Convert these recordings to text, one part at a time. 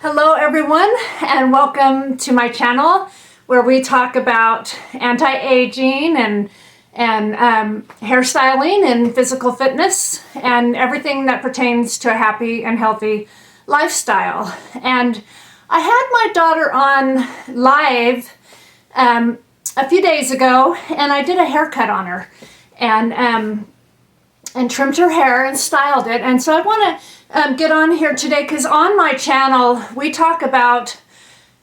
Hello everyone, and welcome to my channel where we talk about anti-aging and hairstyling and physical fitness and everything that pertains to a happy and healthy lifestyle. And I had my daughter on live a few days ago, and I did a haircut on her and trimmed her hair and styled it. And so I want to get on here today because on my channel we talk about,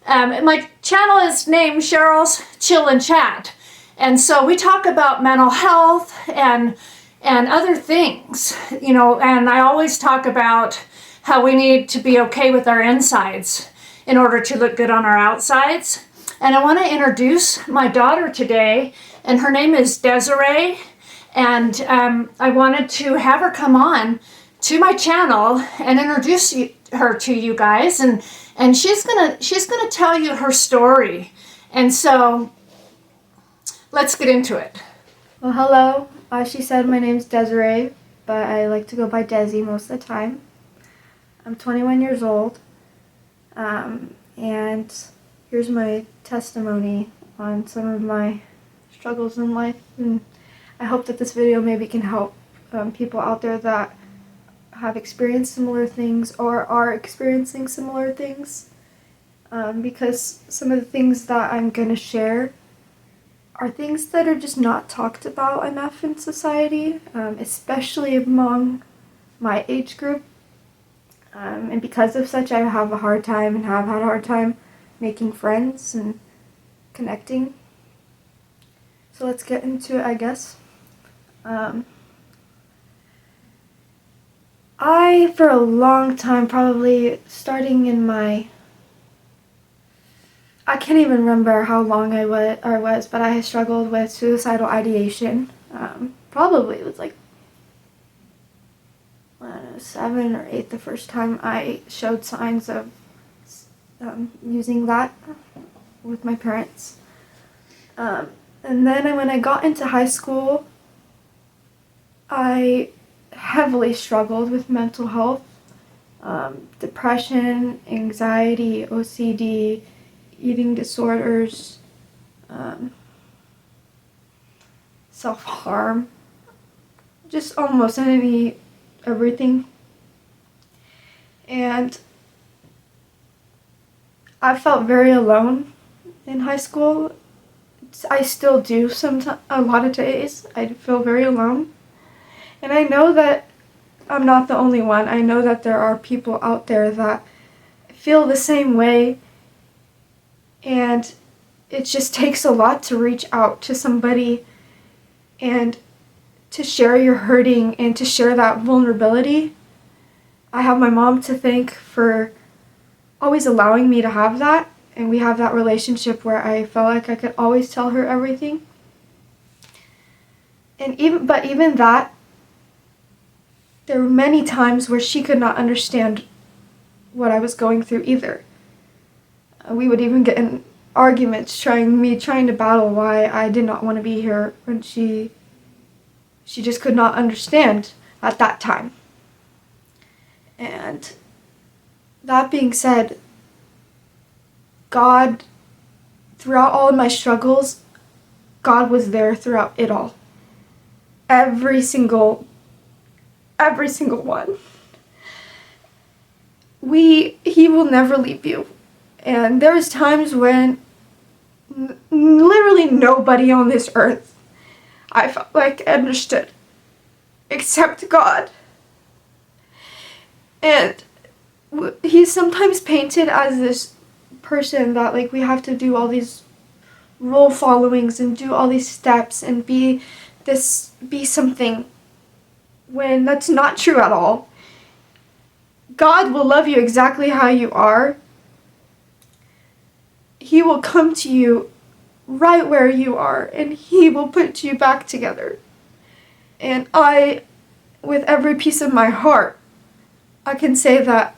my channel is named Cheryl's Chill and Chat. And so we talk about mental health and other things, you know, and I always talk about how we need to be okay with our insides in order to look good on our outsides. And I want to introduce my daughter today, and her name is Desiree. And I wanted to have her come on to my channel and introduce her to you guys, and she's gonna tell you her story. And so let's get into it. Well, hello. She said my name's Desiree, but I like to go by Dessy most of the time. I'm 21 years old, and here's my testimony on some of my struggles in life. And I hope that this video maybe can help people out there that have experienced similar things or are experiencing similar things, because some of the things that I'm going to share are things that are just not talked about enough in society, especially among my age group, and because of such I have a hard time and have had a hard time making friends and connecting. So let's get into it, I guess. I, for a long time, probably starting in I can't even remember how long I was, but I struggled with suicidal ideation. Probably it was like, I don't know, 7 or 8 the first time I showed signs of using that with my parents. And then when I got into high school, I heavily struggled with mental health, depression, anxiety, OCD, eating disorders, self-harm, just almost everything. And I felt very alone in high school. I still do sometimes, a lot of days. I feel very alone. And I know that I'm not the only one. I know that there are people out there that feel the same way, and it just takes a lot to reach out to somebody and to share your hurting and to share that vulnerability. I have my mom to thank for always allowing me to have that, and we have that relationship where I felt like I could always tell her everything. And even that, there were many times where she could not understand what I was going through either. We would even get in arguments trying to battle why I did not want to be here when she just could not understand at that time. And that being said, God, throughout all of my struggles, God was there throughout it all. Every single one. He will never leave you. And there's times when literally nobody on this earth I felt like understood except God. And he's sometimes painted as this person that like we have to do all these rule followings and do all these steps and be something, when that's not true at all. God will love you exactly how you are. He will come to you right where you are, and He will put you back together. And with every piece of my heart, I can say that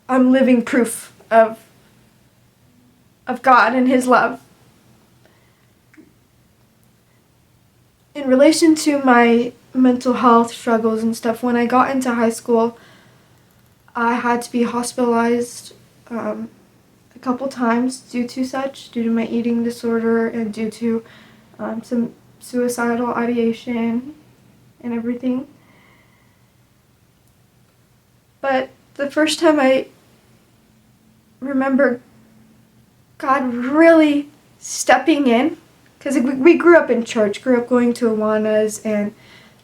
I'm living proof of God and His love. In relation to my mental health struggles and stuff, when I got into high school, I had to be hospitalized a couple times due to my eating disorder and due to some suicidal ideation and everything. But the first time I remember God really stepping in, because we grew up in church, grew up going to Awanas and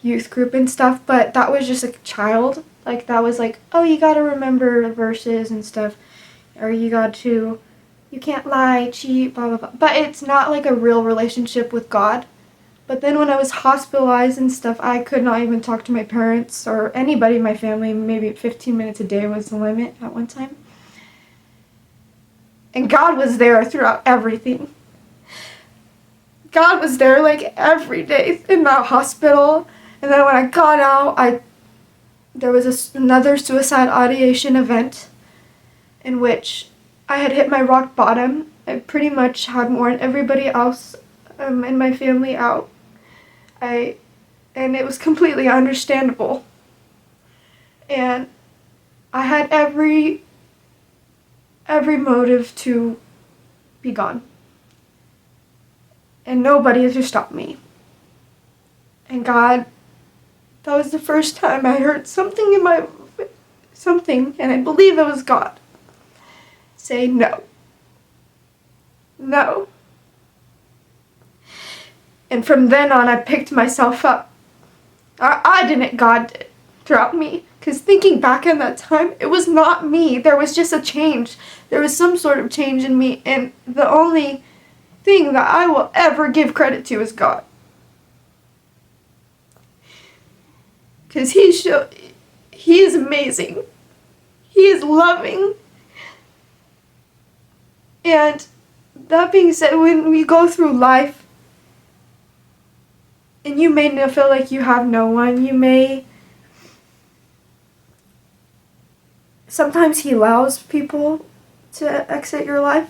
youth group and stuff, but that was just a child. Like, that was like, oh, you gotta remember the verses and stuff, or you can't lie, cheat, blah, blah, blah. But it's not like a real relationship with God. But then when I was hospitalized and stuff, I could not even talk to my parents or anybody in my family. Maybe 15 minutes a day was the limit at one time. And God was there throughout everything. God was there like every day in that hospital. And then when I got out, there was another suicide ideation event in which I had hit my rock bottom. I pretty much had worn everybody else in my family out. And it was completely understandable. And I had every motive to be gone. And nobody has to stop me. And God, that was the first time I heard something, and I believe it was God, say no. No. And from then on, I picked myself up. I didn't, God did, throughout me. Because thinking back in that time, it was not me. There was just a change. There was some sort of change in me. And the only thing that I will ever give credit to is God. Because He is amazing. He is loving. And that being said, when we go through life, and you may feel like you have no one, sometimes He allows people to exit your life,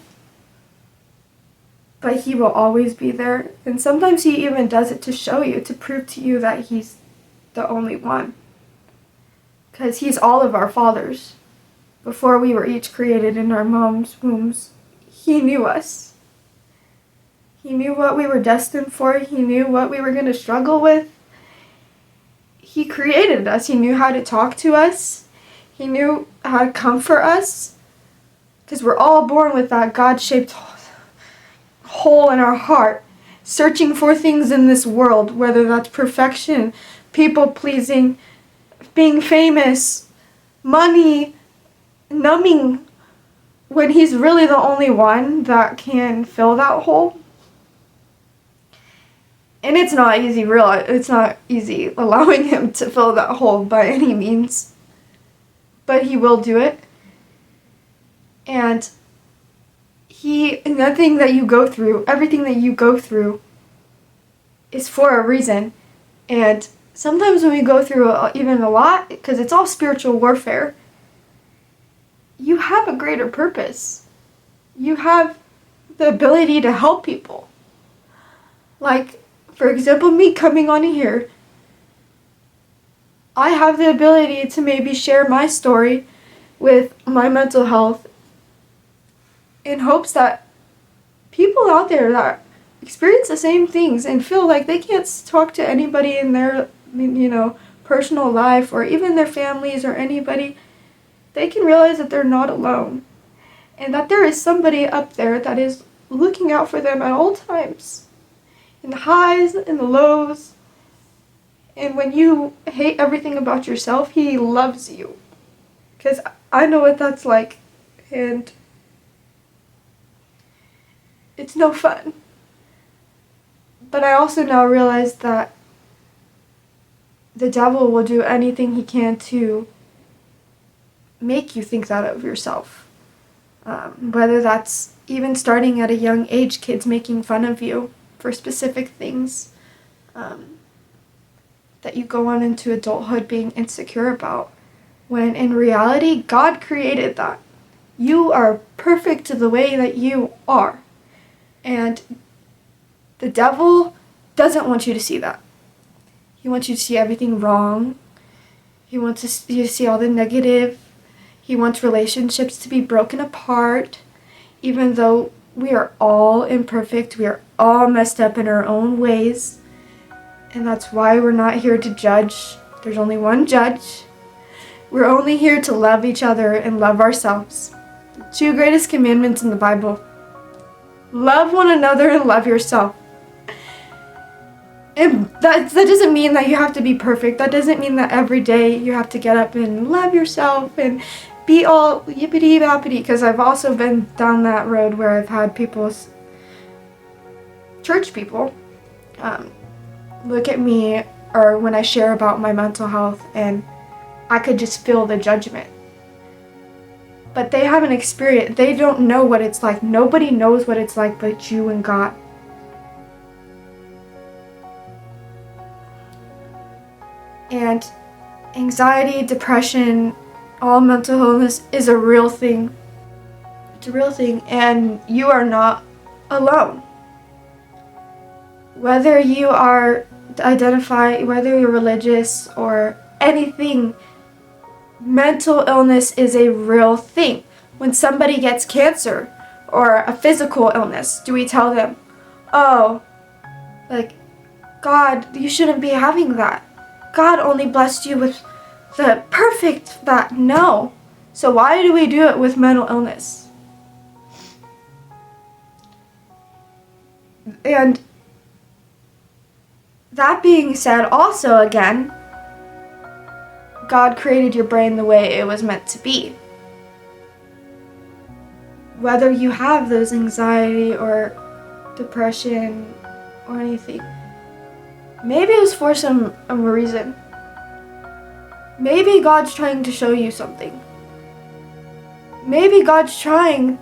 but He will always be there. And sometimes He even does it to show you, to prove to you that He's the only one. Because He's all of our fathers. Before we were each created in our mom's wombs, He knew us. He knew what we were destined for. He knew what we were going to struggle with. He created us. He knew how to talk to us. He knew how to comfort us. Because we're all born with that God-shaped hole in our heart, searching for things in this world, whether that's perfection, people-pleasing, being famous, money, numbing, when He's really the only one that can fill that hole. And it's not easy allowing Him to fill that hole by any means. But He will do it. And nothing that you go through, everything that you go through is for a reason. And sometimes when we go through even a lot, because it's all spiritual warfare, you have a greater purpose. You have the ability to help people. Like, for example, me coming on here, I have the ability to maybe share my story with my mental health in hopes that people out there that experience the same things and feel like they can't talk to anybody in their, personal life or even their families or anybody, they can realize that they're not alone and that there is somebody up there that is looking out for them at all times. In the highs and the lows. And when you hate everything about yourself, He loves you. Because I know what that's like. And it's no fun. But I also now realize that the devil will do anything he can to make you think that of yourself. Whether that's even starting at a young age, kids making fun of you for specific things that you go on into adulthood being insecure about, when in reality, God created that. You are perfect the way that you are. And the devil doesn't want you to see that. He wants you to see everything wrong. He wants you to see all the negative. He wants relationships to be broken apart, even though we are all imperfect. We are all messed up in our own ways. And that's why we're not here to judge. There's only one judge. We're only here to love each other and love ourselves. The two greatest commandments in the Bible. Love one another and love yourself. And that doesn't mean that you have to be perfect. That doesn't mean that every day you have to get up and love yourself and be all yippity-bappity. Because I've also been down that road where I've had church people, look at me, or when I share about my mental health, and I could just feel the judgment. But they haven't experienced, they don't know what it's like. Nobody knows what it's like but you and God. And anxiety, depression, all mental illness is a real thing. It's a real thing, and you are not alone. Whether you are whether you're religious or anything, mental illness is a real thing. When somebody gets cancer or a physical illness, do we tell them, oh, like, God, you shouldn't be having that. God only blessed you with the perfect that? No. So why do we do it with mental illness? And that being said, also again, God created your brain the way it was meant to be. Whether you have those anxiety or depression or anything, maybe it was for some reason. Maybe God's trying to show you something. Maybe God's trying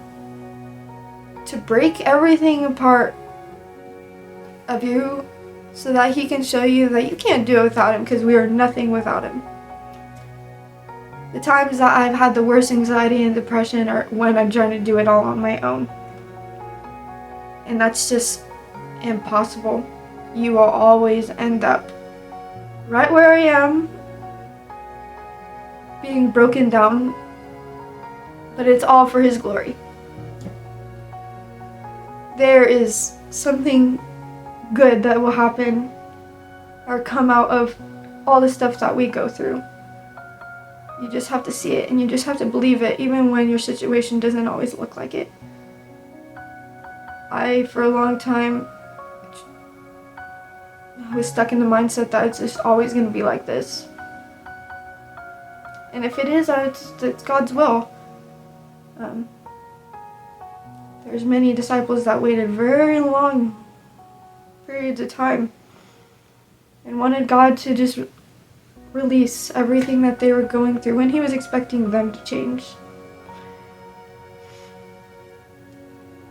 to break everything apart of you so that He can show you that you can't do it without Him, because we are nothing without Him. The times that I've had the worst anxiety and depression are when I'm trying to do it all on my own. And that's just impossible. You will always end up right where I am, being broken down, but it's all for His glory. There is something good that will happen or come out of all the stuff that we go through. You just have to see it, and you just have to believe it, even when your situation doesn't always look like it. For a long time, I was stuck in the mindset that it's just always going to be like this. And if it is, it's God's will. There's many disciples that waited very long periods of time and wanted God to just release everything that they were going through when He was expecting them to change.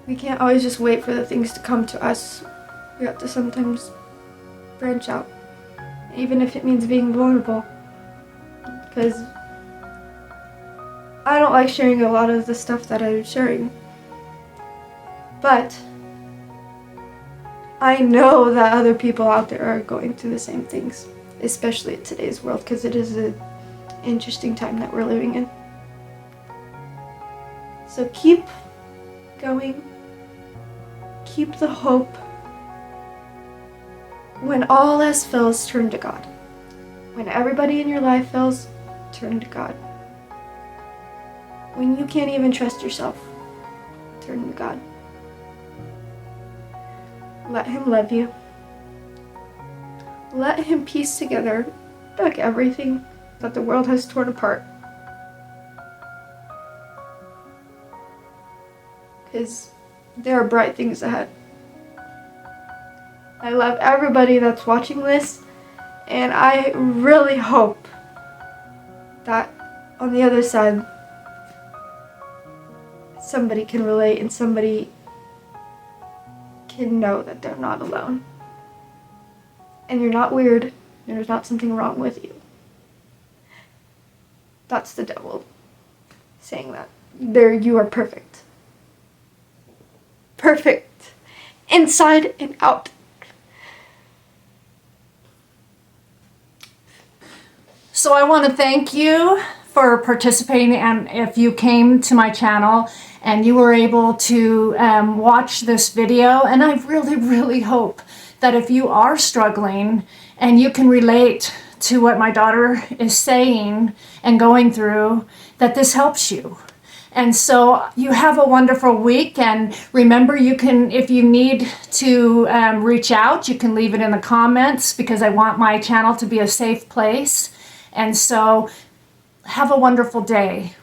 We can't always just wait for the things to come to us. We have to sometimes branch out, even if it means being vulnerable. Because I don't like sharing a lot of the stuff that I'm sharing. But I know that other people out there are going through the same things, especially in today's world, because it is an interesting time that we're living in. So keep going. Keep the hope. When all else fails, turn to God. When everybody in your life fails, turn to God. When you can't even trust yourself, turn to God. Let Him love you. Let Him piece together back everything that the world has torn apart. Because there are bright things ahead. I love everybody that's watching this, and I really hope that on the other side, somebody can relate and somebody can know that they're not alone. And you're not weird, and there's not something wrong with you. That's the devil saying that. You are perfect. Perfect. Inside and out. So I want to thank you for participating, and if you came to my channel and you were able to watch this video. And I really, really hope that if you are struggling and you can relate to what my daughter is saying and going through, that this helps you. And so you have a wonderful week, and remember, you can, if you need to reach out, you can leave it in the comments, because I want my channel to be a safe place. And so have a wonderful day.